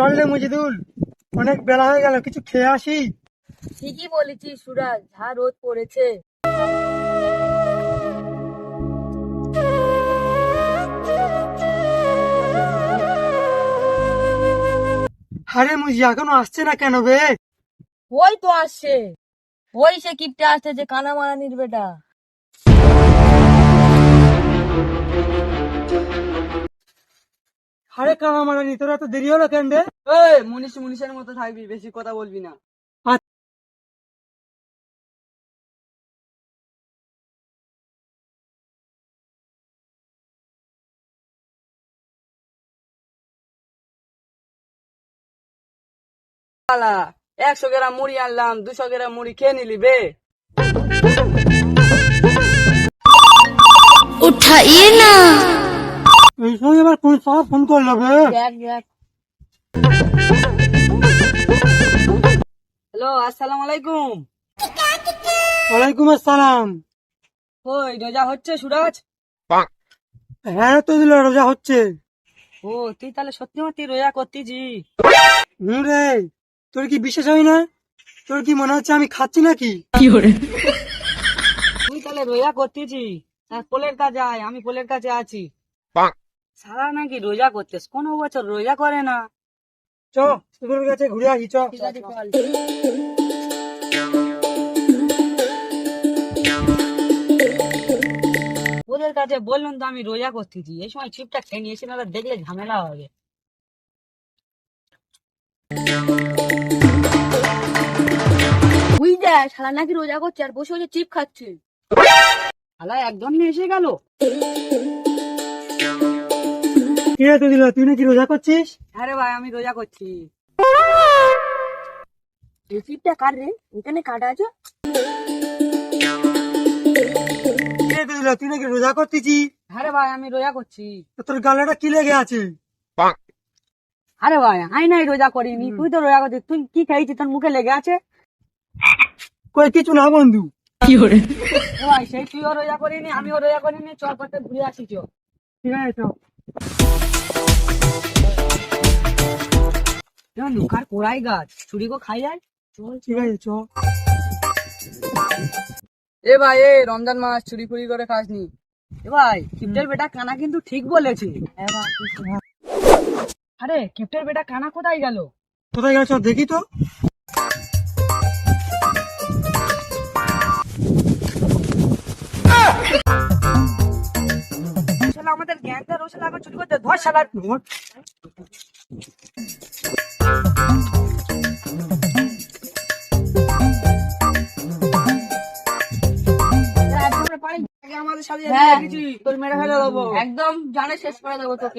চল রে মজিদুল, অনেক বেলা হয়ে গেল, কিছু খেয়ে আসি। ঠিকই বলেছিস সুরাজ, যা রোদ পড়েছে। আরে মুজি এখনো আসছে না কেন বে? ওই তো আসছে, ওই সে কিপটে আসছে, যে কানা মারানির বেটা। আরে কামা মারানি, তোরা তো দেরি হলো কেন রে? মুনিশের মতো থাকবি, বেশি কথা বলবি না। শালা, 100 গ্রাম মুড়ি আনলাম, 200 গ্রাম মুড়ি খেয়ে নিলি বে। उठाइए ना। এই সময় আবার কোন সাহেব ফোন করলো বে? দেখ দেখ। হ্যালো, আসসালামু আলাইকুম। ওয়ালাইকুম আসসালাম। ওই রোজা হচ্ছে সুরাজ? হ্যাঁ তো দিল, রোজা হচ্ছে। ও, তুই তাহলে সত্যি সত্যি রোজা করতেছি? রে, তোর কি বিশ্বাস হয় না? তোর কি মনে হচ্ছে আমি খাচ্ছি নাকি? তুই তাহলে রোজা করতেছি? পোলের কাছে আয়, আমি পোলের কাছে আছি। সারা নাকি রোজা করতেস, কোনো বছর রোজা করে না। চ তোদের কাছে ঘুরে আসি, চ। ঠিক আছে চল। ওদের কাছে বললাম তো আমি রোজা করতেছি, এই সময় চিপটা খেয়ে নিয়েছি, না দেখলে ঝামেলা হবে। বুঝ দেখ, শালা নাকি রোজা করছে আর বসে বসে চিপ খাচ্ছে। শালা একদম নিয়ে এসে গেল। কি রে তুই দিল, তুই নাকি রোজা করছিস? আরে ভাই, আমি রোজা করছি। এই চিপটা কার রে? এখানে কাটা আছে। কি রে তুই দিল, তুই নাকি রোজা করতেছিস? আরে ভাই, আমি রোজা করছি। তো তোর গালাটা কি লেগে আছে? আরে ভাই, আমি নাই রোজা করিনি, তুই তো রোজা করছিস। তুই কি খেয়েছিস, তোর মুখে লেগে আছে? কই কিছু না বন্ধু। এ ভাই, সেই তুইও রোজা করিনি, আমিও রোজা করিনি, চল করতে ঘুরে আসি চল। ঠিক আছে চ। লুকার কোড়াই গাছ, চুরি কো খাই যায়। ঠিক আছে চ। এ ভাই, এ রমজান মাস চুরি ফুরি করে খাসনি। এ ভাই, কিপ্টের বেটা কানা কিন্তু ঠিক বলেছে। আরে কিপ্টের বেটা কানা কোথায় গেল? কোথায় গেল, চ দেখি তো। শালা আমাদের গ্যাংটা রোশালা আবার চুরি করতে, ধর শালা। আমাদের সাথে হ্যাঁ। তোর মেরে ফেলে দেবো। একদম জানে শেষ করে দেবো তোকে।